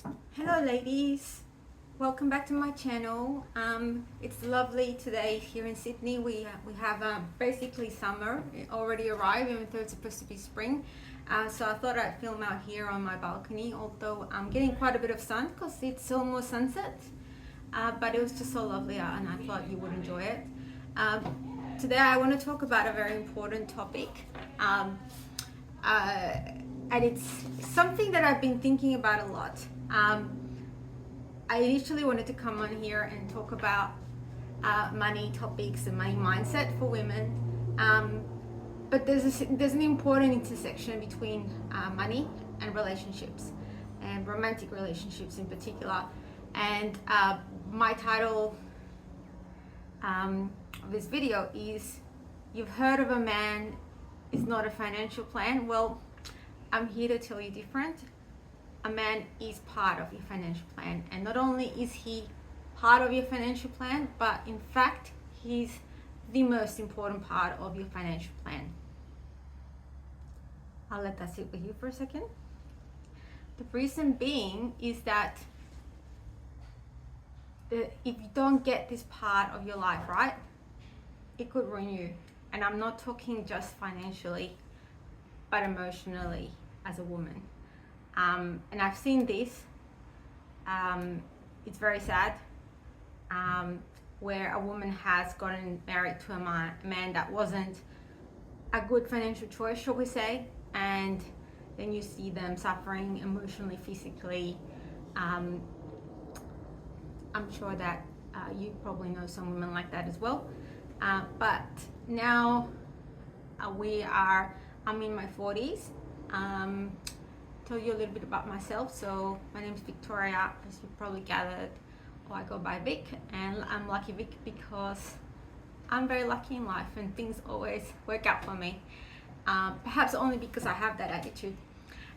Hello ladies, welcome back to my channel. It's lovely today here in Sydney. We have basically summer. It already arrived, even though it's supposed to be spring. So I thought I'd film out here on my balcony, although I'm getting quite a bit of sun because it's almost sunset. But it was just so lovely out and I thought you would enjoy it. Today I want to talk about a very important topic. Um, uh, and it's something that I've been thinking about a lot. I initially wanted to come on here and talk about money topics and money mindset for women, but there's an important intersection between money and relationships, and romantic relationships in particular. And my title of this video is "You've heard of a man is not a financial plan." Well, I'm here to tell you different. A man is part of your financial plan, and not only is he part of your financial plan, but in fact he's the most important part of your financial plan. I'll let that sit with you for a second. The reason being is that if you don't get this part of your life right, it could ruin you. And I'm not talking just financially, but emotionally as a woman. And I've seen this. It's very sad, where a woman has gotten married to a man that wasn't a good financial choice, shall we say, and then you see them suffering emotionally, physically. I'm sure that you probably know some women like that as well. But now I'm in my 40s. Tell you a little bit about myself. So my name is Victoria, as you probably gathered, or I go by Vic, and I'm Lucky Vic because I'm very lucky in life and things always work out for me. Perhaps only because I have that attitude.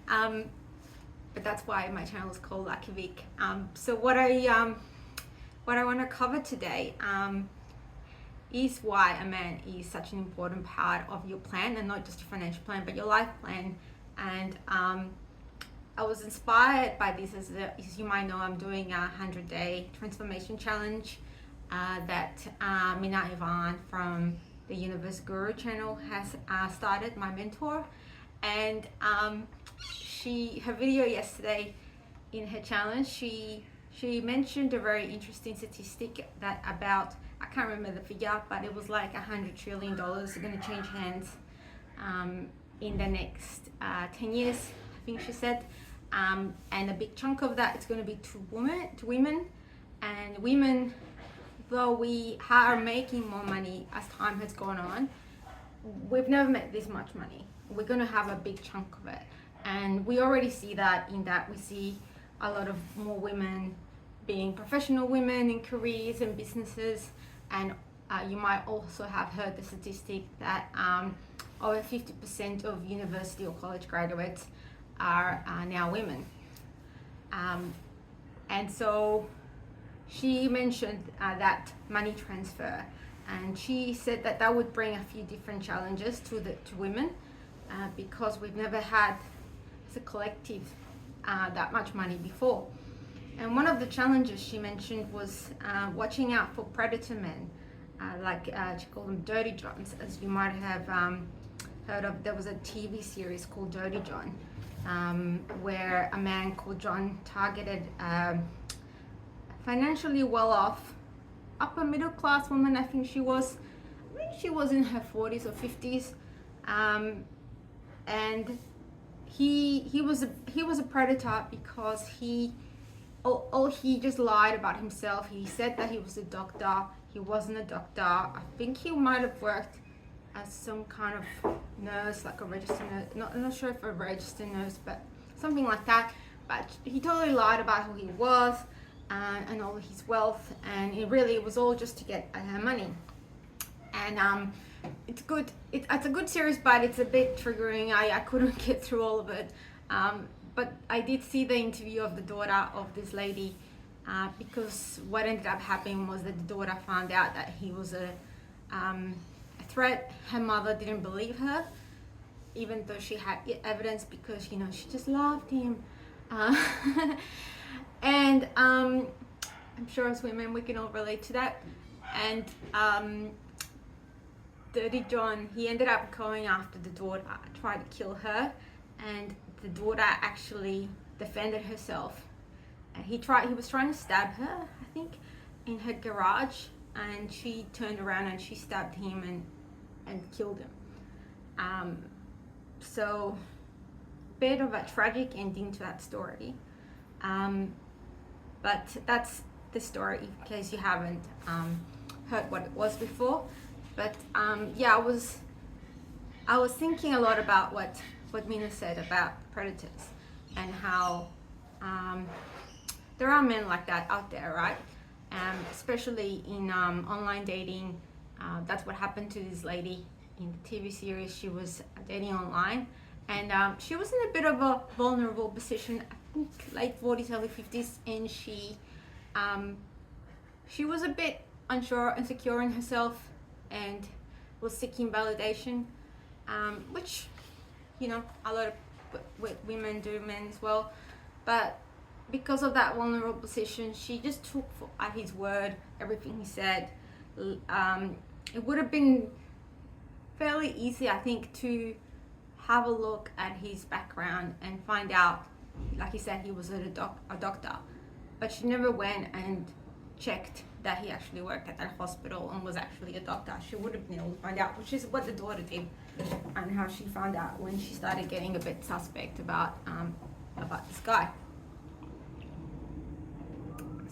But that's why my channel is called Lucky Vic. So what I want to cover today is why a man is such an important part of your plan, and not just your financial plan, but your life plan. And I was inspired by this. As you might know, I'm doing a 100-day transformation challenge that Mina Ivan from the Universe Guru channel has started, my mentor. And her video yesterday in her challenge, she mentioned a very interesting statistic that about, I can't remember the figure, but it was like $100 trillion are going to change hands in the next 10 years, I think she said. And a big chunk of that is going to be to women. And women, though we are making more money as time has gone on, we've never made this much money. We're going to have a big chunk of it. And we already see that in that we see a lot of more women being professional women in careers and businesses. And you might also have heard the statistic that over 50% of university or college graduates are now women. And so she mentioned that money transfer, and she said that that would bring a few different challenges to women because we've never had as a collective that much money before. And one of the challenges she mentioned was watching out for predator men, she called them Dirty Johns, as you might have heard of. There was a TV series called Dirty John, where a man called John targeted financially well-off, upper middle class woman. I think she was in her 40s or 50s, and he was a predator because he just lied about himself. He said that he was a doctor. He wasn't a doctor. I think he might have worked as some kind of nurse, like a registered nurse. I'm not sure if a registered nurse, but something like that. But he totally lied about who he was and all his wealth, and it was all just to get money. And it's good. It's a good series, but it's a bit triggering. I couldn't get through all of it. But I did see the interview of the daughter of this lady, because what ended up happening was that the daughter found out that he was a threat. Her mother didn't believe her, even though she had evidence, because she just loved him. And I'm sure as women we can all relate to that. And Dirty John, he ended up going after the daughter, tried to kill her, and the daughter actually defended herself. And he was trying to stab her, I think, in her garage, and she turned around and she stabbed him and killed him. So, bit of a tragic ending to that story. But that's the story, in case you haven't heard what it was before. But yeah, I was thinking a lot about what Mina said about predators and how there are men like that out there, right? Especially in online dating. That's what happened to this lady in the TV series. She was dating online, and she was in a bit of a vulnerable position, I think late 40s, early 50s, and she was a bit unsure and insecure in herself and was seeking validation, which, you know, a lot of women do, men as well. But because of that vulnerable position, she just took at his word everything he said. It would have been fairly easy, I think, to have a look at his background and find out, like he said, he was a doctor. But she never went and checked that he actually worked at that hospital and was actually a doctor. She would have been able to find out, which is what the daughter did, and how she found out when she started getting a bit suspect about this guy.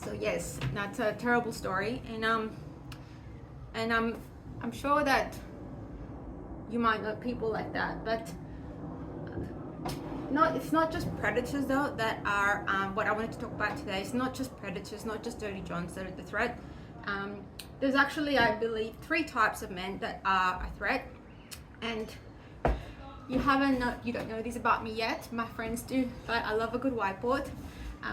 So yes, that's a terrible story, and I'm sure that you might know people like that, but it's not just predators though that are what I wanted to talk about today. It's not just predators, not just Dirty Johns that are the threat. There's actually, I believe, 3 types of men that are a threat, and you don't know this about me yet. My friends do, but I love a good whiteboard.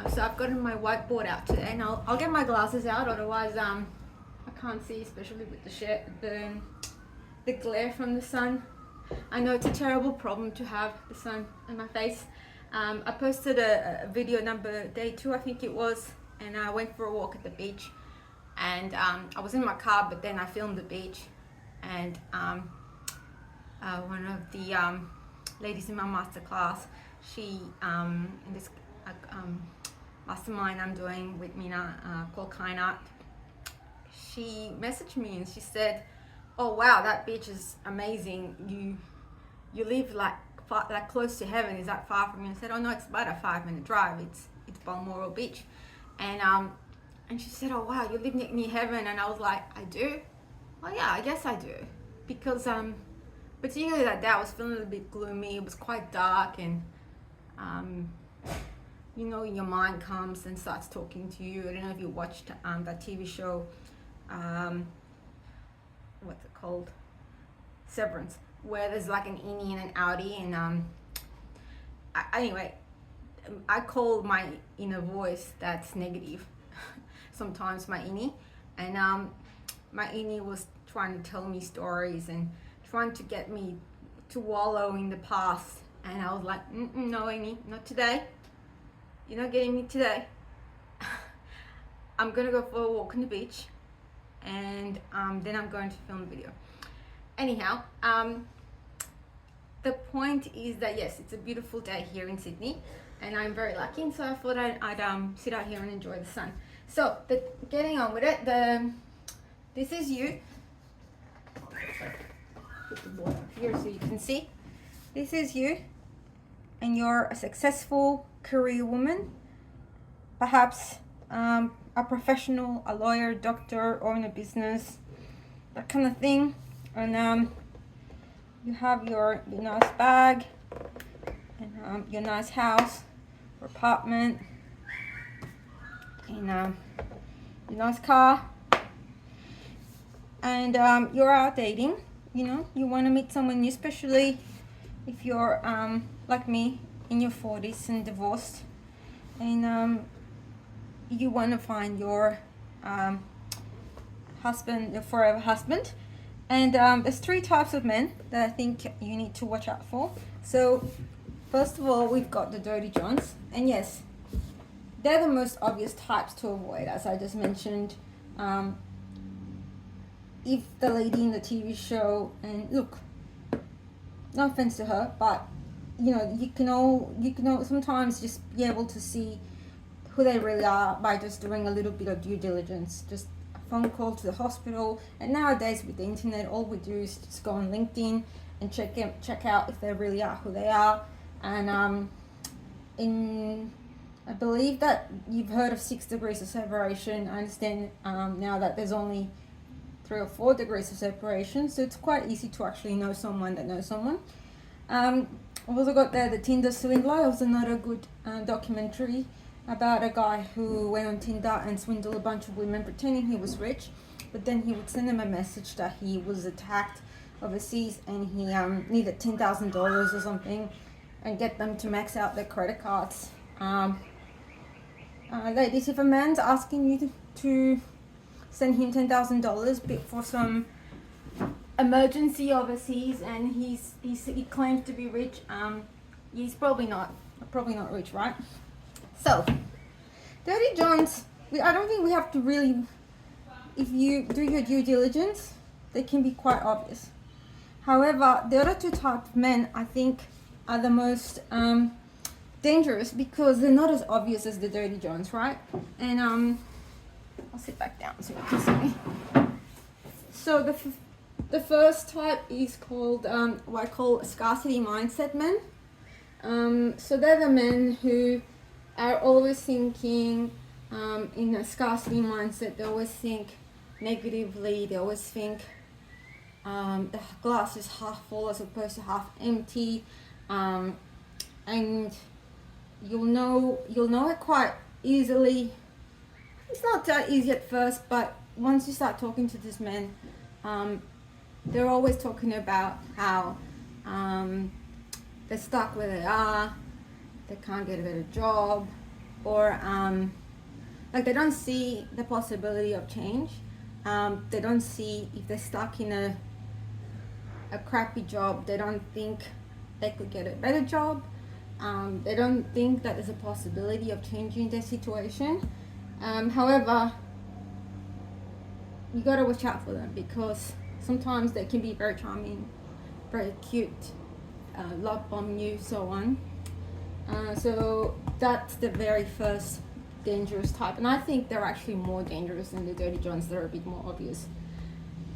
So I've gotten my whiteboard out today, and I'll get my glasses out, otherwise I can't see, especially with the glare from the sun. I know it's a terrible problem to have the sun in my face. I posted a video day 2, I think it was, and I went for a walk at the beach, and I was in my car, but then I filmed the beach, and one of the ladies in my masterclass, she in this mastermind I'm doing with Mina called Kind Art, she messaged me and she said, "Oh wow, that beach is amazing. You live like close to heaven. Is that far from you?" I said, "Oh no, it's about a 5-minute drive. It's Balmoral Beach," and she said, "Oh wow, you live near heaven." And I was like, "I do? Well, yeah, I guess I do," because particularly that day I was feeling a little bit gloomy. It was quite dark, and you know, your mind comes and starts talking to you. I don't know if you watched that TV show, what's it called? Severance, where there's like an innie and an outie, and anyway, I call my inner voice that's negative sometimes my innie, and my innie was trying to tell me stories and trying to get me to wallow in the past, and I was like, no, Amy, not today. You're not getting me today. I'm gonna go for a walk on the beach, and then I'm going to film a video. Anyhow, the point is that yes, it's a beautiful day here in Sydney, and I'm very lucky, and so I thought I'd sit out here and enjoy the sun. So getting on with it, this is you. Put the board up here so you can see. This is you, and you're a successful career woman, perhaps a professional, a lawyer, doctor, own a business, that kind of thing. And you have your nice bag, and your nice house or apartment, and your nice car, and you're out dating. You know, you want to meet someone new, especially if you're like me, in your 40s and divorced, and you want to find your husband, your forever husband. And there's 3 types of men that I think you need to watch out for. So first of all, we've got the Dirty Johns, and yes, they're the most obvious types to avoid, as I just mentioned. If the lady in the TV show, and look, no offense to her, but you can all sometimes just be able to see who they really are by just doing a little bit of due diligence, just a phone call to the hospital. And nowadays with the internet, all we do is just go on LinkedIn and check out if they really are who they are. And I believe that you've heard of 6 degrees of separation. I understand now that there's only 3 or 4 degrees of separation, so it's quite easy to actually know someone that knows someone. I've also got the Tinder Swindler. It was another good documentary about a guy who went on Tinder and swindled a bunch of women pretending he was rich, but then he would send them a message that he was attacked overseas and he needed $10,000 or something, and get them to max out their credit cards. Ladies, if a man's asking you to send him $10,000 for some emergency overseas and he claims to be rich, he's probably not rich, right? So, Dirty Johns, I don't think we have to really, if you do your due diligence, they can be quite obvious. However, the other 2 types of men, I think, are the most dangerous because they're not as obvious as the Dirty Johns, right? And I'll sit back down so you can see me. So the first type is called what I call scarcity mindset men. So they're the men who are always thinking in a scarcity mindset. They always think negatively. They always think the glass is half full as opposed to half empty, and you'll know it quite easily. It's not that easy at first, but once you start talking to these men, they're always talking about how they're stuck where they are, they can't get a better job, or like they don't see the possibility of change. They don't see, if they're stuck in a crappy job, they don't think they could get a better job. They don't think that there's a possibility of changing their situation. However, you gotta watch out for them because sometimes they can be very charming, very cute, love bomb you, so on. So that's the very first dangerous type, and I think they're actually more dangerous than the Dirty Johns. They're a bit more obvious.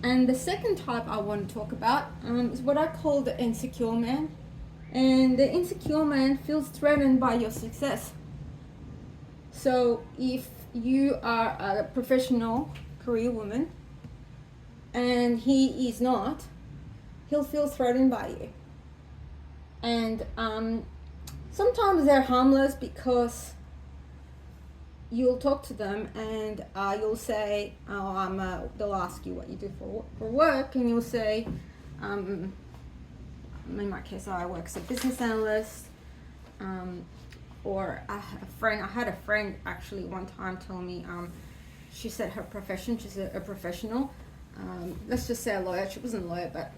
And the second type I want to talk about is what I call the insecure man. And the insecure man feels threatened by your success. So if you are a professional career woman and he is not, he'll feel threatened by you. And sometimes they're harmless because you'll talk to them and you'll say, they'll ask you what you do for work, and you'll say, in my case, I work as a business analyst, or I had a friend actually one time tell me, she said her profession, she's a professional, let's just say a lawyer. She wasn't a lawyer, but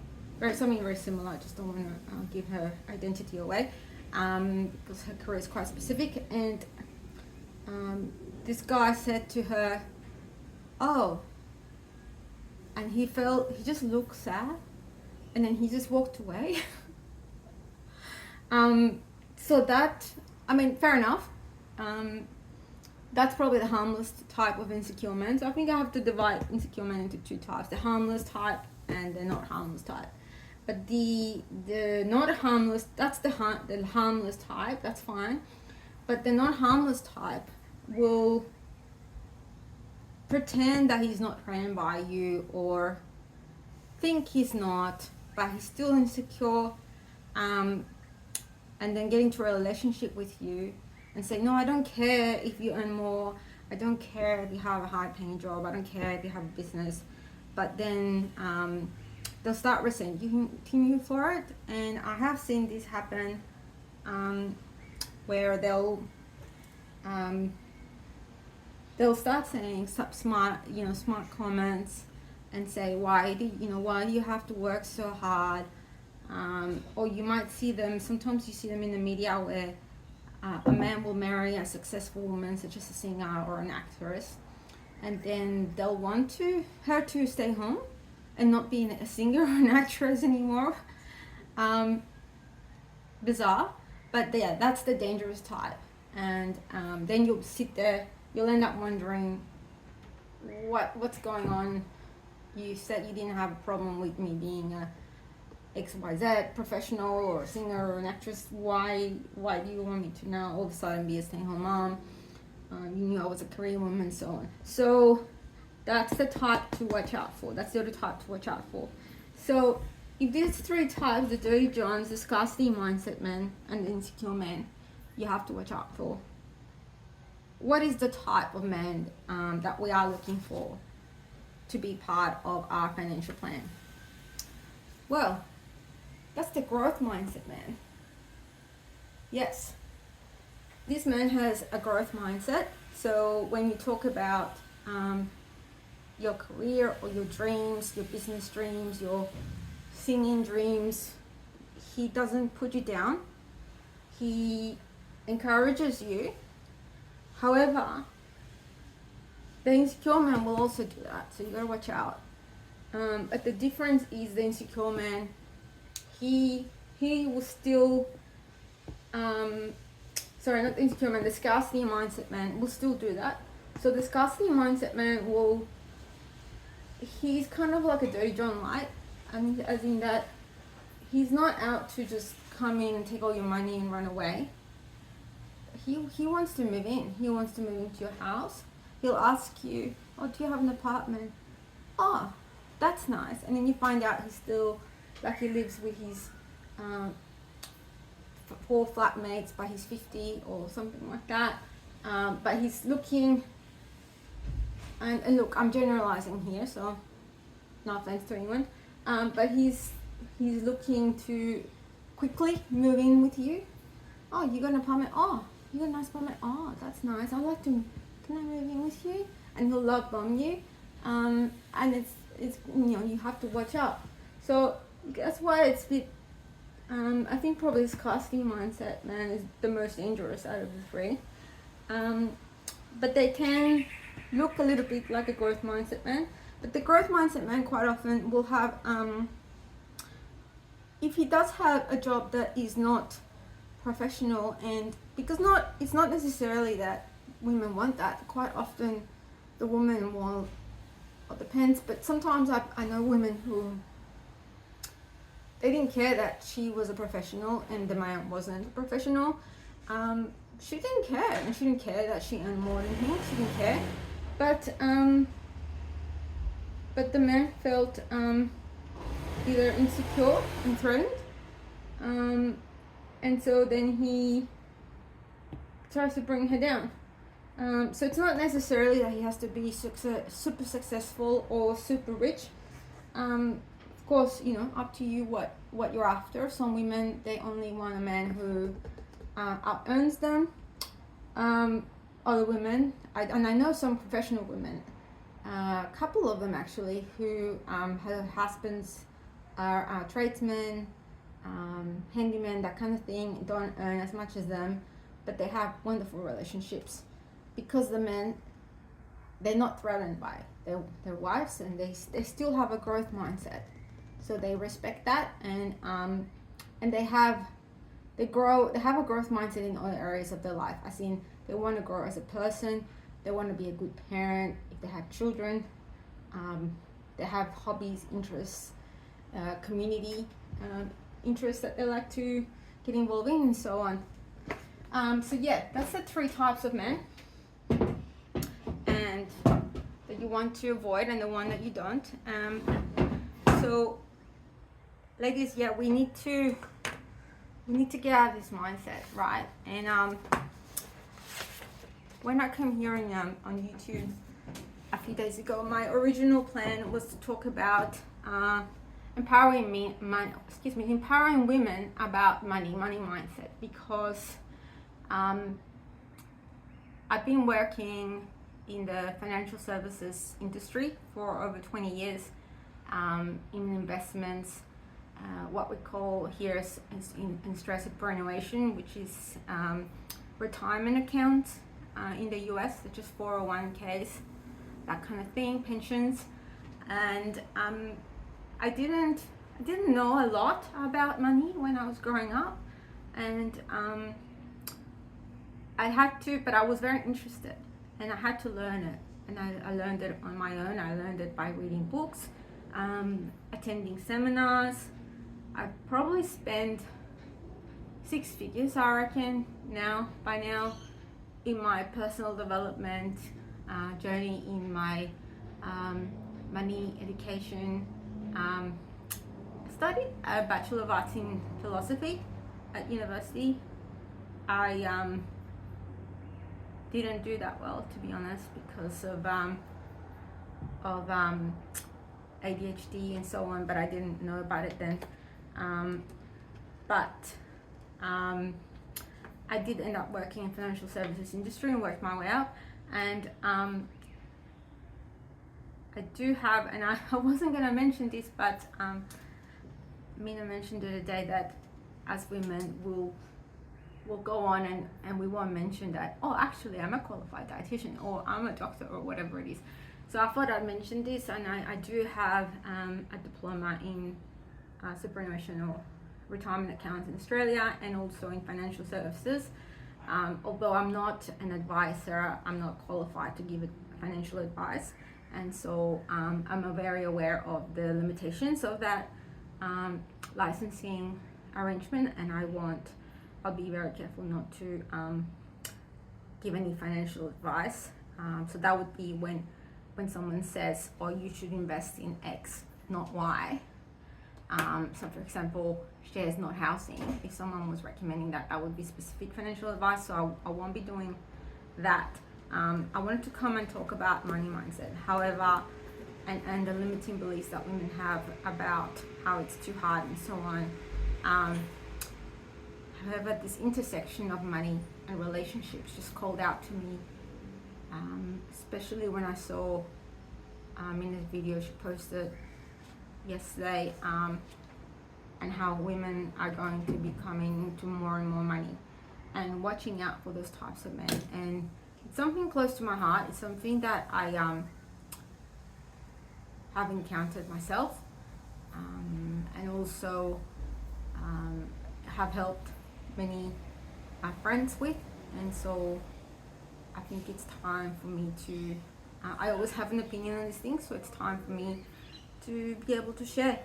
something very similar. I just don't want to give her identity away, because her career is quite specific. And this guy said to her, oh, and he just looked sad, and then he just walked away. So that, I mean, fair enough. That's probably the harmless type of insecure men. So I think I have to divide insecure men into 2 types: the harmless type and the not harmless type. But the not harmless, that's the harmless type. That's fine. But the not harmless type will pretend that he's not threatened by you, or think he's not, but he's still insecure, and then get into a relationship with you and say, no, I don't care if you earn more, I don't care if you have a high paying job, I don't care if you have a business, but then they'll start resenting you for it. And I have seen this happen, where they'll start saying smart comments and say, why do you have to work so hard? Or you might see them, sometimes you see them in the media where A man will marry a successful woman, such as a singer or an actress, and then they'll want her to stay home and not be a singer or an actress anymore. Bizarre, but yeah, that's the dangerous type. And then you'll sit there, you'll end up wondering what's going on. You said you didn't have a problem with me being a XYZ professional or a singer or an actress. Why do you want me to now all of a sudden be a stay-at-home mom? You knew I was a career woman and so on. So that's the type to watch out for. That's the other type to watch out for. So if these three types, the dirty Johns, the scarcity mindset man, and the insecure man, you have to watch out for. What is the type of man that we are looking for to be part of our financial plan? Well, that's the growth mindset man. Yes, this man has a growth mindset. So when you talk about your career or your dreams, your business dreams, your singing dreams, he doesn't put you down. He encourages you. However, the insecure man will also do that, so you gotta watch out. But the difference is the insecure man, he will still, sorry, not the insecure man, the scarcity mindset man will still do that. So the scarcity mindset man he's kind of like a dirty John light, and as in that he's not out to just come in and take all your money and run away. He wants to move in. He wants to move into your house. He'll ask you, oh, do you have an apartment? Oh, that's nice. And then you find out he's still, like, he lives with his 4 flatmates, but he's 50 or something like that. But he's looking, and look, I'm generalizing here, so no offense to anyone. But he's looking to quickly move in with you. Oh, you got an apartment? Oh, you got a nice apartment? Oh, that's nice. I'd like to, can I move in with you? And he'll love bomb you. And it's you have to watch out. So that's why it's a bit, I think probably this scarcity mindset man is the most dangerous out of the three. But they can look a little bit like a growth mindset man. But the growth mindset man quite often will have, if he does have a job that is not professional, and because it's not necessarily that women want that. Quite often the woman will, it depends, but sometimes I know women who, they didn't care that she was a professional and the man wasn't a professional. She didn't care, and she didn't care that she earned more than him. She didn't care, but the man felt either insecure and threatened, and so then he tries to bring her down. So it's not necessarily that he has to be super successful or super rich. Of course, up to you what you're after. Some women, they only want a man who out-earns them. Other women, and I know some professional women, a couple of them actually, who her husbands are tradesmen, handymen, that kind of thing, don't earn as much as them, but they have wonderful relationships because the men, they're not threatened by their wives, and they still have a growth mindset, so they respect that, and they have a growth mindset in all areas of their life, as in they want to grow as a person, they want to be a good parent if they have children, they have hobbies, interests, community interests that they like to get involved in, and so on. So yeah, that's the 3 types of men, and that you want to avoid, and the one that you don't. So ladies, yeah, we need to get out of this mindset, right? And when I came here on YouTube a few days ago, my original plan was to talk about empowering women about money mindset, because I've been working in the financial services industry for over 20 years, in investments, what we call here is in stress superannuation, which is retirement accounts in the US, such as 401ks, that kind of thing, pensions. And I didn't know a lot about money when I was growing up, and I had to, but I was very interested, and I had to learn it. And I learned it on my own. I learned it by reading books, attending seminars. I probably spent 6 figures, I reckon, by now, in my personal development journey, in my money education. I studied a Bachelor of Arts in Philosophy at university. I didn't do that well, to be honest, because of ADHD and so on, but I didn't know about it then. I did end up working in financial services industry and worked my way up. And I do have, and I wasn't going to mention this, but Mina mentioned the other day that as women we'll go on and we won't mention that, oh, actually I'm a qualified dietitian, or I'm a doctor, or whatever it is. So I thought I'd mention this, and I do have a diploma in superannuation or retirement accounts in Australia, and also in financial services. Although I'm not an advisor, I'm not qualified to give financial advice, and so I'm very aware of the limitations of that licensing arrangement, and I'll be very careful not to give any financial advice. So that would be when someone says, oh, you should invest in X, not Y. So for example, shares, not housing. If someone was recommending that, that would be specific financial advice, so I won't be doing that. I wanted to come and talk about money mindset, however, and the limiting beliefs that women have about how it's too hard and so on. However, this intersection of money and relationships just called out to me, especially when I saw in this video she posted yesterday, and how women are going to be coming into more and more money, and watching out for those types of men. And it's something close to my heart. It's something that I have encountered myself, and also have helped many friends with. And so I think it's time for me to I always have an opinion on these things, so it's time for me to be able to share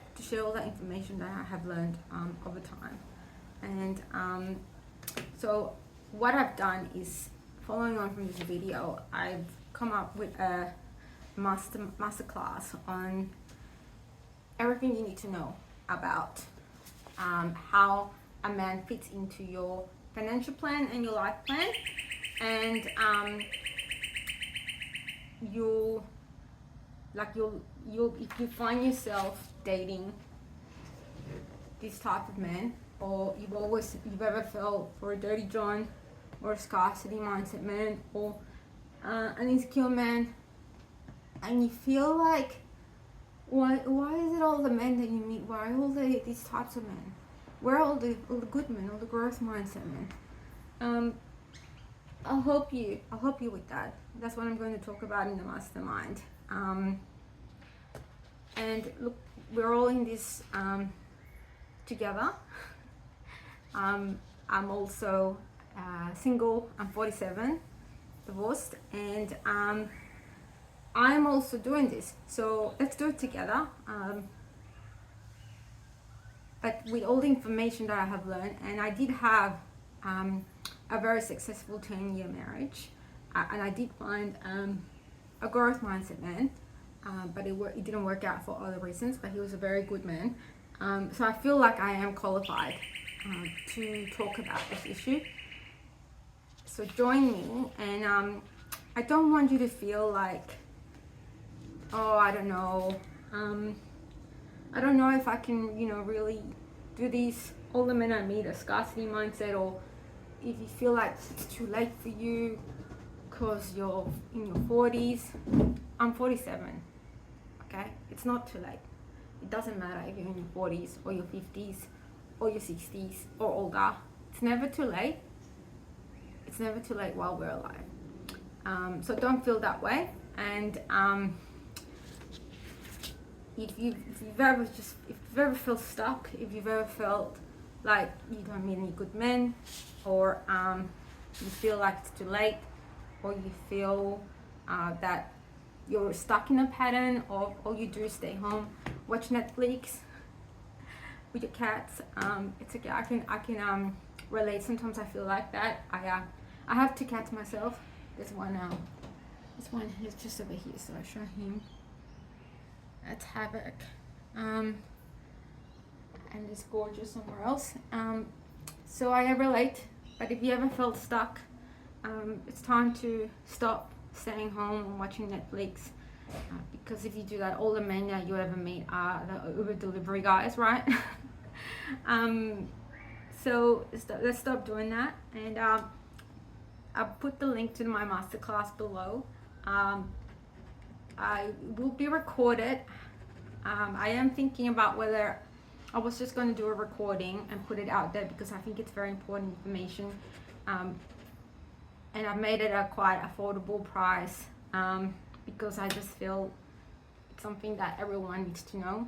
all that information that I have learned over time. And so what I've done is, following on from this video, I've come up with a masterclass on everything you need to know about how a man fits into your financial plan and your life plan. And you'll if you find yourself dating this type of man, or you've ever felt for a dirty John, or a scarcity mindset man, or an insecure man, and you feel like, why is it all the men that you meet, why are all these types of men, where are all the good men, all the growth mindset men? I'll help you with that. That's what I'm going to talk about in the mastermind. And look, we're all in this together. I'm also single. I'm 47, divorced, and I'm also doing this. So let's do it together. But with all the information that I have learned, and I did have a very successful 10-year marriage, and I did find a growth mindset man, but it didn't work out for other reasons, but he was a very good man. So I feel like I am qualified to talk about this issue. So join me, and I don't want you to feel like, oh, I don't know if I can, really do these. All the men I meet are scarcity mindset, or if you feel like it's too late for you because you're in your 40s. I'm 47, okay? It's not too late. It doesn't matter if you're in your 40s or your 50s or your 60s or older. It's never too late. It's never too late while we're alive. So don't feel that way. And if you've ever felt stuck, if you've ever felt like you don't meet any good men, or you feel like it's too late, or you feel that you're stuck in a pattern of all you do is stay home, watch Netflix with your cats, it's okay. I can relate. Sometimes I feel like that. I have 2 cats myself. This one is just over here, so I show him. That's Havoc, and it's Gorgeous somewhere else. So I relate. But if you ever felt stuck, it's time to stop staying home and watching Netflix, because if you do that, all the men that you ever meet are the Uber delivery guys, right? So let's stop doing that. And I'll put the link to my masterclass below. I will be recorded. I am thinking about whether I was just going to do a recording and put it out there, because I think it's very important information. And I've made it a quite affordable price, because I just feel it's something that everyone needs to know.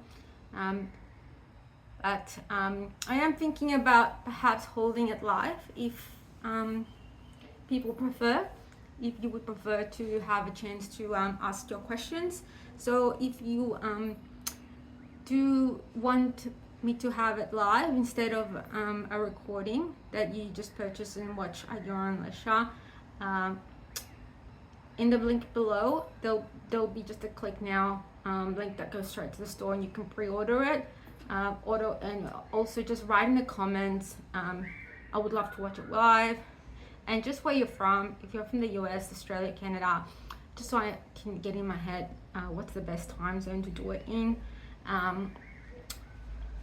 But I am thinking about perhaps holding it live if people prefer. If you would prefer to have a chance to ask your questions. So if you do want me to have it live instead of a recording that you just purchase and watch at your own leisure, in the link below there'll be just a click now link that goes straight to the store, and you can pre-order it. And also just write in the comments, I would love to watch it live, and just where you're from. If you're from the US, Australia, Canada, just so I can get in my head what's the best time zone to do it in.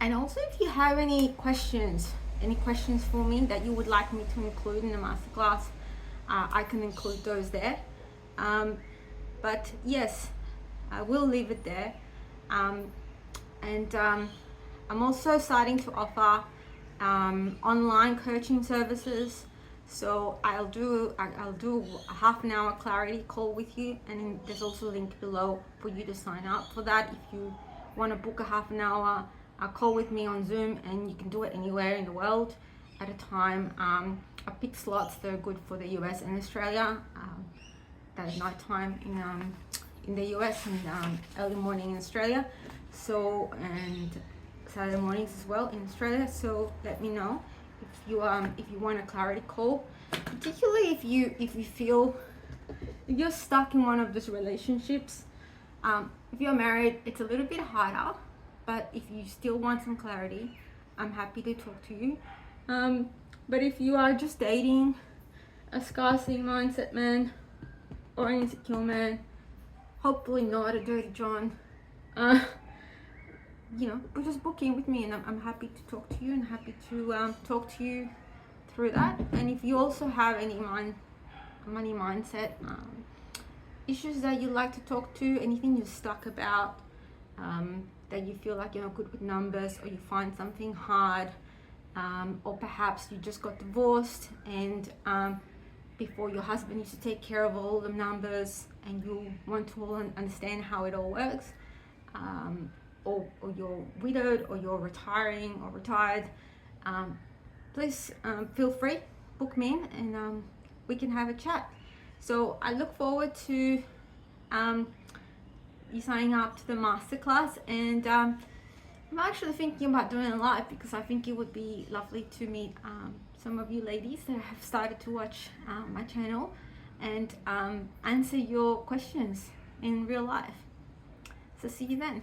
And also, if you have any questions for me that you would like me to include in the masterclass, I can include those there. But yes, I will leave it there. And I'm also starting to offer online coaching services. So I'll do a half an hour clarity call with you, and there's also a link below for you to sign up for that if you want to book a half an hour call with me on Zoom, and you can do it anywhere in the world at a time. I pick slots that are good for the US and Australia. That is night time in the US, and early morning in Australia. So, and Saturday mornings as well in Australia. So let me know if you want a clarity call, particularly if you feel if you're stuck in one of those relationships. If you're married, it's a little bit harder, but if you still want some clarity, I'm happy to talk to you. But if you are just dating a scarcity mindset man or an insecure man, hopefully not a dirty John, but just book in with me, and I'm happy to talk to you, and happy to talk to you through that. And if you also have any money mindset issues that you'd like to talk to, anything you're stuck about, that you feel like you're not good with numbers, or you find something hard, or perhaps you just got divorced, and before your husband used to take care of all the numbers, and you want to understand how it all works, or you're widowed, or you're retiring or retired, please feel free, book me in, and we can have a chat. So I look forward to you signing up to the masterclass, and I'm actually thinking about doing it live, because I think it would be lovely to meet some of you ladies that have started to watch my channel, and answer your questions in real life. So see you then.